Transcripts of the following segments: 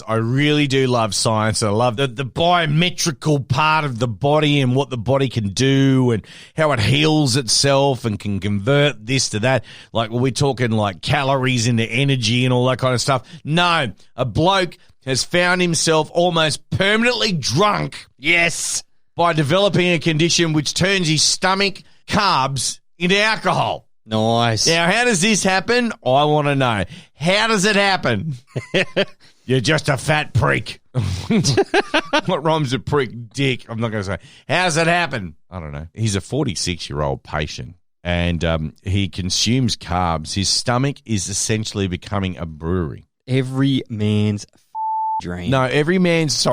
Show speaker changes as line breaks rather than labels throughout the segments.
I really do love science. I love the biometrical part of the body and what the body can do and how it heals itself and can convert this to that. Like, we're talking like calories into energy and all that kind of stuff. No, a bloke has found himself almost permanently drunk. Yes. By developing a condition which turns his stomach carbs into alcohol.
Nice.
Now, how does this happen? I want to know. How does it happen? You're just a fat prick. What rhymes with prick? Dick. I'm not going to say. How does it happen? I don't know. He's a 46-year-old patient, and he consumes carbs. His stomach is essentially becoming a brewery.
Every man's dream.
No, every man's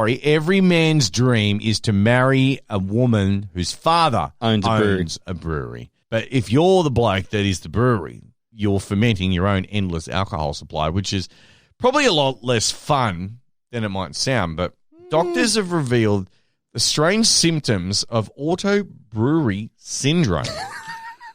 dream is to marry a woman whose father owns a brewery. But if you're the bloke that is the brewery, you're fermenting your own endless alcohol supply, which is probably a lot less fun than it might sound. But doctors have revealed the strange symptoms of auto-brewery syndrome.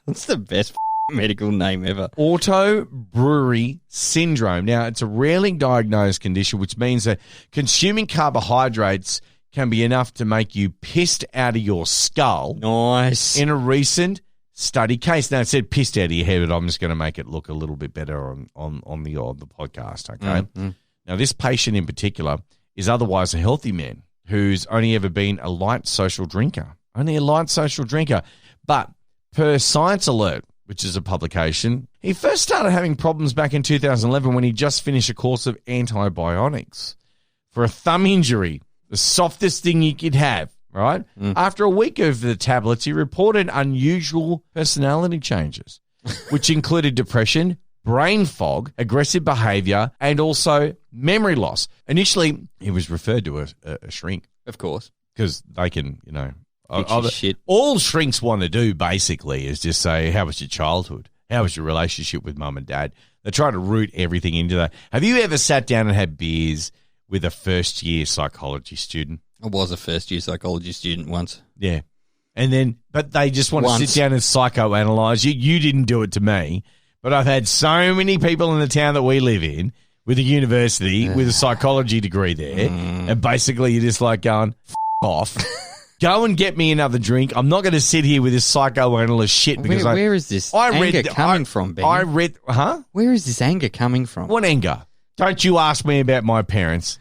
That's the best medical name ever.
Auto-brewery syndrome. Now, it's a rarely diagnosed condition, which means that consuming carbohydrates can be enough to make you pissed out of your skull.
Nice.
In a recent study case. Now, it said pissed out of your head, but I'm just going to make it look a little bit better on the podcast, okay? Mm-hmm. Now, this patient in particular is otherwise a healthy man who's only ever been a light social drinker. Only a light social drinker. But per Science Alert, which is a publication, he first started having problems back in 2011 when he just finished a course of antibiotics for a thumb injury, the softest thing you could have. Right? After a week of the tablets, he reported unusual personality changes, which included depression, brain fog, aggressive behavior, and also memory loss. Initially, he was referred to a shrink.
Of course.
Because they can,
shit.
All shrinks want to do, basically, is just say, how was your childhood? How was your relationship with mum and dad? They try to root everything into that. Have you ever sat down and had beers with a first-year psychology student?
I was a first-year psychology student once.
Yeah. But they just want to sit down and psychoanalyze you. You didn't do it to me, but I've had so many people in the town that we live in with a university with a psychology degree there, and basically you're just like going, F off. Go and get me another drink. I'm not going to sit here with this psychoanalyst shit because
where is this anger coming from, Ben? Where is this anger coming from?
What anger? Don't you ask me about my parents.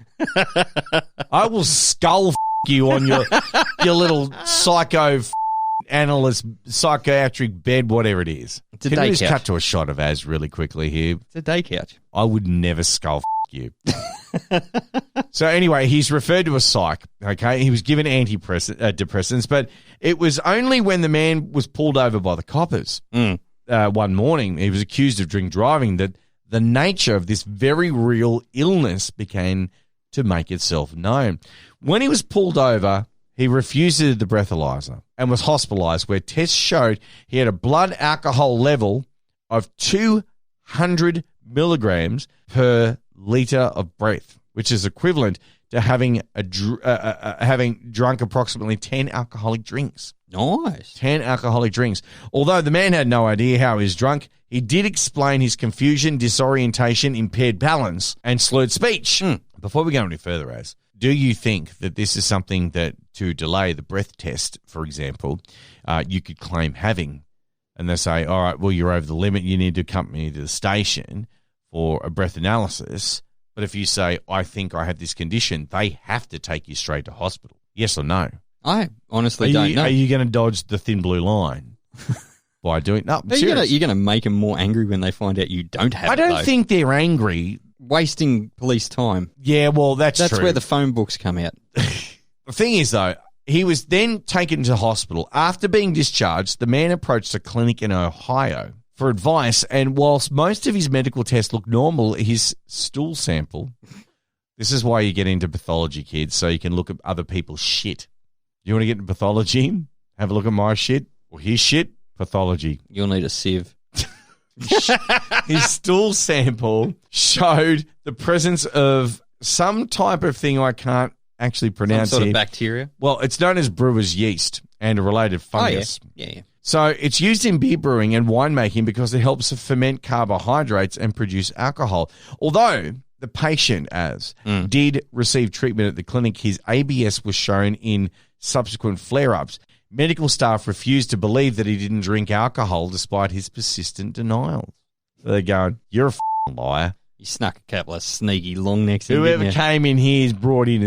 I will skull you on your little psychoanalyst, psychiatric bed, whatever it is.
It's a day couch. Can we just
cut to a shot of Az really quickly here?
It's a day couch.
I would never skull you. So anyway, he's referred to a psych, okay? He was given antidepressants, but it was only when the man was pulled over by the coppers one morning, he was accused of drink driving, that the nature of this very real illness began to make itself known. When he was pulled over, he refused the breathalyzer and was hospitalized, where tests showed he had a blood alcohol level of 200 milligrams per liter of breath, which is equivalent to having drunk approximately 10 alcoholic drinks.
Nice.
10 alcoholic drinks. Although the man had no idea how he was drunk, he did explain his confusion, disorientation, impaired balance, and slurred speech. Before we go any further, Az, do you think that this is something that, to delay the breath test, for example, you could claim having, and they say, all right, well, you're over the limit, you need to accompany me to the station for a breath analysis, but if you say, I think I have this condition, they have to take you straight to hospital. Yes or no?
I honestly don't know.
Are you going to dodge the thin blue line by doing no?
You're going to make them more angry when they find out you don't have it.
I don't think they're angry.
Wasting police time.
Yeah, well, that's true.
That's where the phone books come out.
The thing is, though, he was then taken to hospital. After being discharged, the man approached a clinic in Ohio for advice, and whilst most of his medical tests looked normal, his stool sample, this is why you get into pathology, kids, so you can look at other people's shit. You want to get into pathology? Have a look at my shit or his shit? Pathology.
You'll need a sieve.
His stool sample showed the presence of some type of thing I can't actually pronounce.
Some sort
of
bacteria?
Well, it's known as brewer's yeast and a related fungus.
Oh, yeah.
So it's used in beer brewing and winemaking because it helps to ferment carbohydrates and produce alcohol. Although the patient did receive treatment at the clinic. His ABS was shown in subsequent flare-ups. Medical staff refused to believe that he didn't drink alcohol despite his persistent denials. So they're going, you're a liar.
You snuck a couple of sneaky long necks in.
Whoever came in here has brought in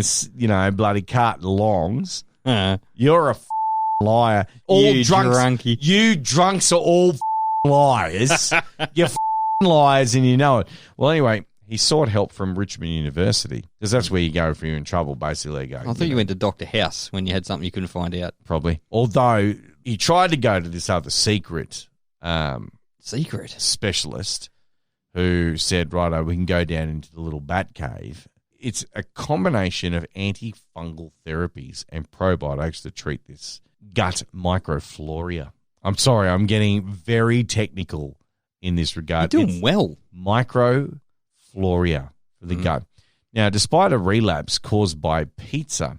a bloody carton of longs. You're a liar.
You
drunks are all liars. You're liars and you know it. Well, anyway, he sought help from Richmond University because that's where you go if you're in trouble, basically.
I thought you went to Dr. House when you had something you couldn't find out.
Probably. Although he tried to go to this other secret specialist who said, righto, we can go down into the little bat cave. It's a combination of antifungal therapies and probiotics to treat this gut microflora. I'm sorry, I'm getting very technical in this regard.
You're doing well.
Microflora for the gut. Now, despite a relapse caused by pizza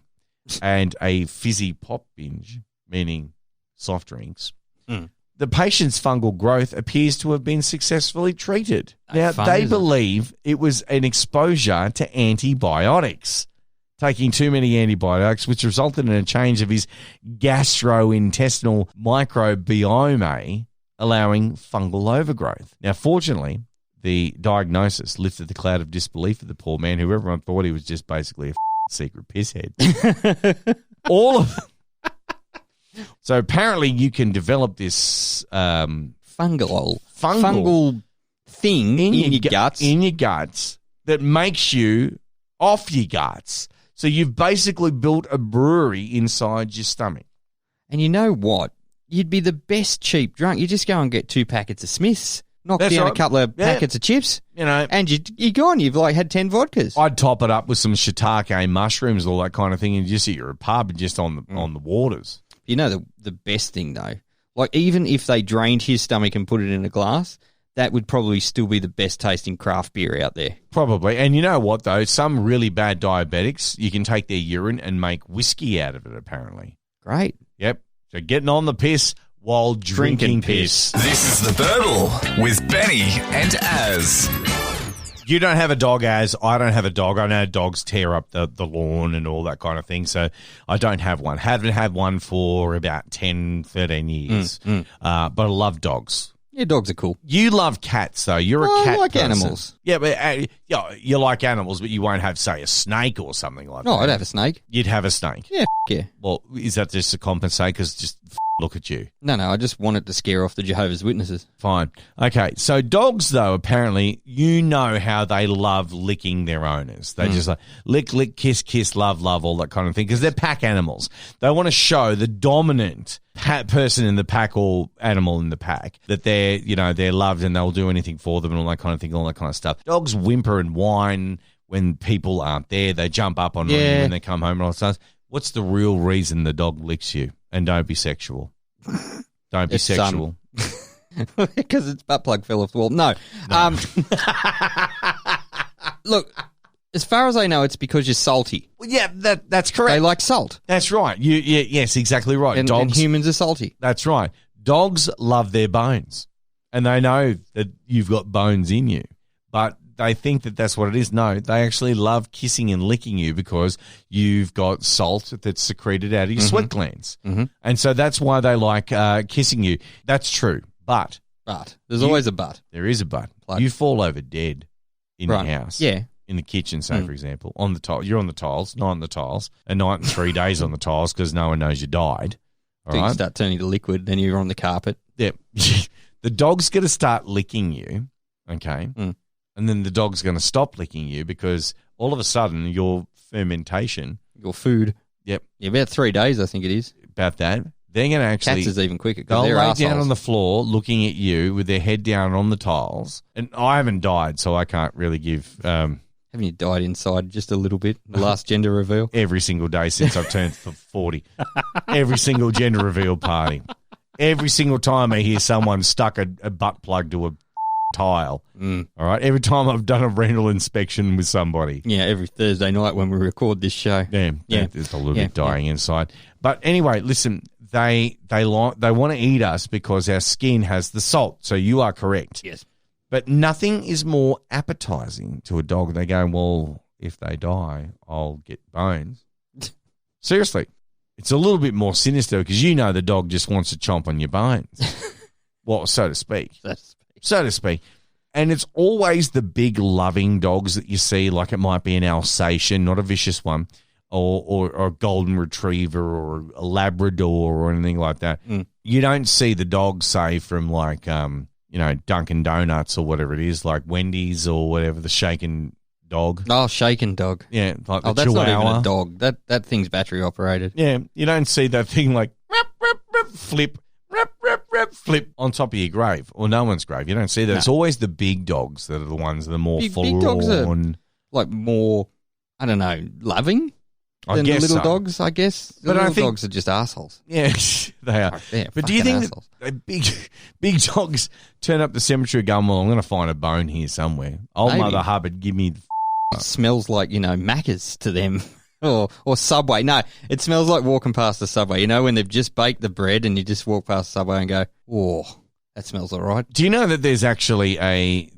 and a fizzy pop binge, meaning soft drinks, the patient's fungal growth appears to have been successfully treated. Now, they believe it was an exposure to antibiotics, taking too many antibiotics, which resulted in a change of his gastrointestinal microbiome, allowing fungal overgrowth. Now, fortunately, the diagnosis lifted the cloud of disbelief of the poor man, who everyone thought he was just basically a secret pisshead. All of them. So apparently you can develop this
fungal thing in your guts.
In your guts that makes you off your guts. So you've basically built a brewery inside your stomach.
And you know what? You'd be the best cheap drunk. You just go and get 2 packets of Smiths, knock down a couple of packets of chips, and you're gone. You've had 10 vodkas.
I'd top it up with some shiitake mushrooms, all that kind of thing, and just at your pub and just on the waters.
You know the best thing, though? Even if they drained his stomach and put it in a glass, that would probably still be the best tasting craft beer out there.
Probably. And you know what, though? Some really bad diabetics, you can take their urine and make whiskey out of it, apparently.
Great.
Yep. So getting on the piss while drinking piss.
This is The Burble with Benny and Az.
You don't have a dog, Az. I don't have a dog. I know dogs tear up the lawn and all that kind of thing, so I don't have one. Haven't had one for about 10, 13 years, but I love dogs.
Yeah, dogs are cool.
You love cats, though. You're a cat
I like
person.
animals.
Yeah, but you like animals, but you won't have, say, a snake or something like that.
No, I'd have a snake.
You'd have a snake?
Yeah, yeah.
Well, is that just to compensate? Because just look at you.
No, I just want it to scare off the Jehovah's Witnesses.
Fine. Okay, so dogs, though, apparently, you know how they love licking their owners. They just lick, lick, kiss, love, all that kind of thing, because they're pack animals. They want to show the dominant person in the pack or animal in the pack that they're loved and they'll do anything for them and all that kind of thing, all that kind of stuff. Dogs whimper and whine when people aren't there. They jump up on you when they come home and all that stuff. What's the real reason the dog licks you? And don't be sexual. Don't be sexual.
Because its butt plug fell off the wall. No. Look, as far as I know, it's because you're salty.
Well, yeah, that's correct.
They like salt.
That's right. Yes, exactly right.
And humans are salty.
That's right. Dogs love their bones. And they know that you've got bones in you. But they think that that's what it is. No, they actually love kissing and licking you because you've got salt that's secreted out of your sweat glands. Mm-hmm. And so that's why they like kissing you. That's true. But.
There's always a but.
There is a but. You fall over dead in your house.
Yeah.
In the kitchen, say, for example. On the tile. You're on the tiles, not on the tiles. A night and 3 days on the tiles because no one knows you died. All right?
You start turning to liquid, then you're on the carpet.
Yeah. The dog's going to start licking you, okay? And then the dog's going to stop licking you because all of a sudden your fermentation.
Your food.
Yep.
Yeah, about 3 days, I think it is.
About that. They're going to actually.
Cats is even quicker
they'll
because they're
lay
assholes.
down on the floor looking at you with their head down on the tiles. And I haven't died, so I can't really give.
Haven't you died inside just a little bit? The last gender reveal?
Every single day since I've turned 40. Every single gender reveal party. Every single time I hear someone stuck a butt plug to a tile. All right. Every time I've done a renal inspection with somebody.
Yeah, every Thursday night when we record this show.
Yeah. There's a little bit dying inside. But anyway, listen, they want to eat us because our skin has the salt. So you are correct.
Yes.
But nothing is more appetizing to a dog. They go, well, if they die, I'll get bones. Seriously. It's a little bit more sinister because you know the dog just wants to chomp on your bones. Well, so to speak. So to speak. And it's always the big loving dogs that you see, like it might be an Alsatian, not a vicious one, or a golden retriever or a Labrador or anything like that. Mm. You don't see the dogs, say, from like, Dunkin' Donuts or whatever it is, like Wendy's or whatever, the shaken dog.
Oh, shaken dog.
Yeah, like the
that's
Chihuahua.
Not even a dog. That thing's battery operated.
Yeah, you don't see that thing like flip flip on top of your grave or no one's grave. You don't see that. No. It's always the big dogs that are the ones that are more forlorn. Big dogs are
like more, I don't know, loving than the little dogs, I guess. The little dogs are just assholes.
Yeah, they are. But do you think that big dogs turn up the cemetery going, well, I'm going to find a bone here somewhere. Old Maybe. Mother Hubbard, give me the
It smells like, Macca's to them. Or Subway. No, it smells like walking past the Subway. When they've just baked the bread and you just walk past Subway and go, oh, that smells all right.
Do you know that there's actually a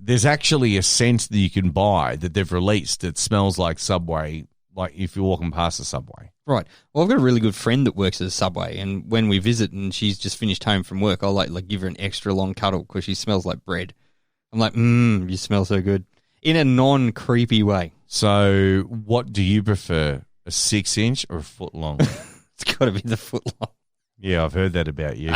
scent that you can buy that they've released that smells like Subway, like if you're walking past the Subway?
Right. Well, I've got a really good friend that works at a Subway, and when we visit and she's just finished home from work, I'll like give her an extra long cuddle because she smells like bread. I'm like, you smell so good. In a non-creepy way.
So what do you prefer? A 6-inch or a foot long?
It's got to be the foot long.
Yeah, I've heard that about you.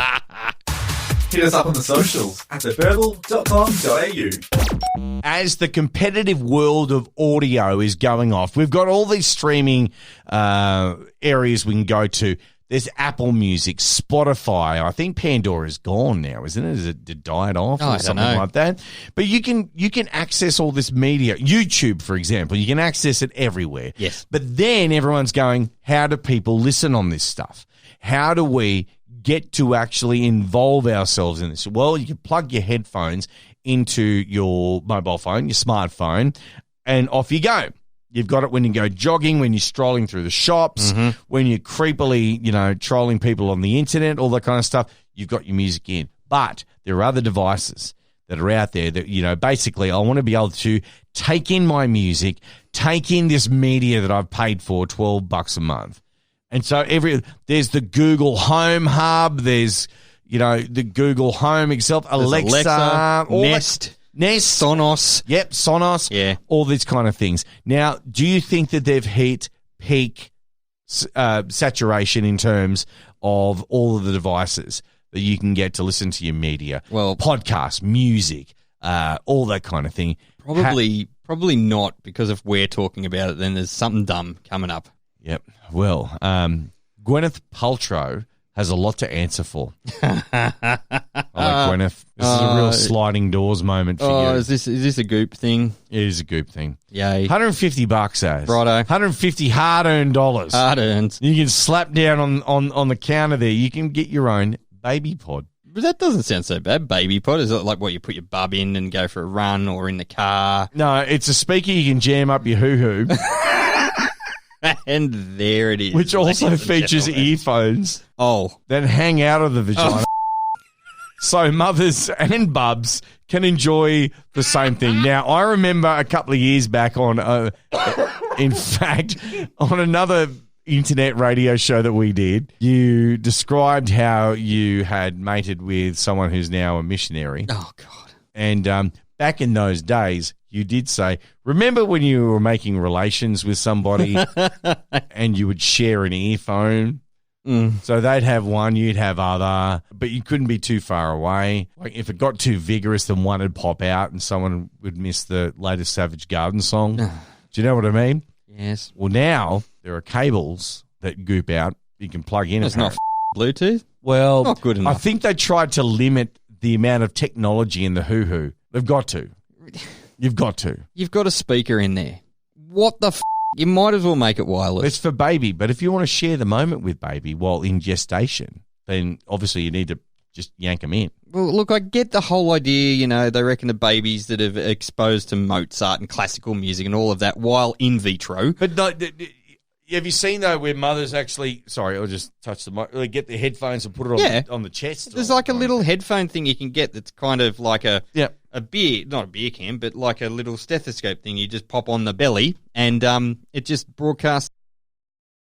Hit us up on the socials at theverbal.com.au.
As the competitive world of audio is going off, we've got all these streaming areas we can go to. There's Apple Music, Spotify. I think Pandora's gone now, isn't it? Is it died off or something like that? But you can access all this media. YouTube, for example, you can access it everywhere.
Yes.
But then everyone's going, how do people listen on this stuff? How do we get to actually involve ourselves in this? Well, you can plug your headphones into your mobile phone, your smartphone, and off you go. You've got it when you go jogging, when you're strolling through the shops, when you're creepily, trolling people on the internet, all that kind of stuff. You've got your music in. But there are other devices that are out there that, basically I want to be able to take in my music, take in this media that I've paid for $12 a month. And so there's the Google Home Hub, there's, the Google Home itself, Alexa,
Nest. Sonos.
Yep, Sonos.
Yeah.
All these kind of things. Now, do you think that they've hit peak saturation in terms of all of the devices that you can get to listen to your media?
Well,
podcasts, music, all that kind of thing.
Probably not, because if we're talking about it, then there's something dumb coming up.
Yep. Well, Gwyneth Paltrow has a lot to answer for. I like Gwyneth. This is a real sliding doors moment for you.
Is this a Goop thing?
It is a Goop thing.
Yay.
$150, Az.
Righto.
$150 hard-earned dollars.
Hard-earned.
You can slap down on the counter there. You can get your own baby pod.
But that doesn't sound so bad. Baby pod? Is it like what you put your bub in and go for a run or in the car?
No, it's a speaker you can jam up your hoo-hoo.
And there it is.
Which also features earphones.
Oh.
That hang out of the vagina. So mothers and bubs can enjoy the same thing. Now, I remember a couple of years back on another internet radio show that we did, you described how you had mated with someone who's now a missionary.
Oh, God.
And back in those days, you did say, remember when you were making relations with somebody and you would share an earphone? So they'd have one, you'd have other, but you couldn't be too far away. Like if it got too vigorous, then one would pop out and someone would miss the latest Savage Garden song. Do you know what I mean?
Yes.
Well, now there are cables that goop out. You can plug in.
It's not Bluetooth?
Well,
not good enough.
I think they tried to limit the amount of technology in the hoo-hoo. They've got to. You've got to.
You've got a speaker in there. What the You might as well make it wireless.
It's for baby, but if you want to share the moment with baby while in gestation, then obviously you need to just yank them in.
Well, look, I get the whole idea, they reckon the babies that are exposed to Mozart and classical music and all of that while in vitro.
But no, have you seen, though, where mothers actually... Sorry, I'll just touch the mic. They get their headphones and put it on the chest.
There's like a little headphone thing you can get that's kind of like a not a beer can, but like a little stethoscope thing you just pop on the belly, and it just broadcasts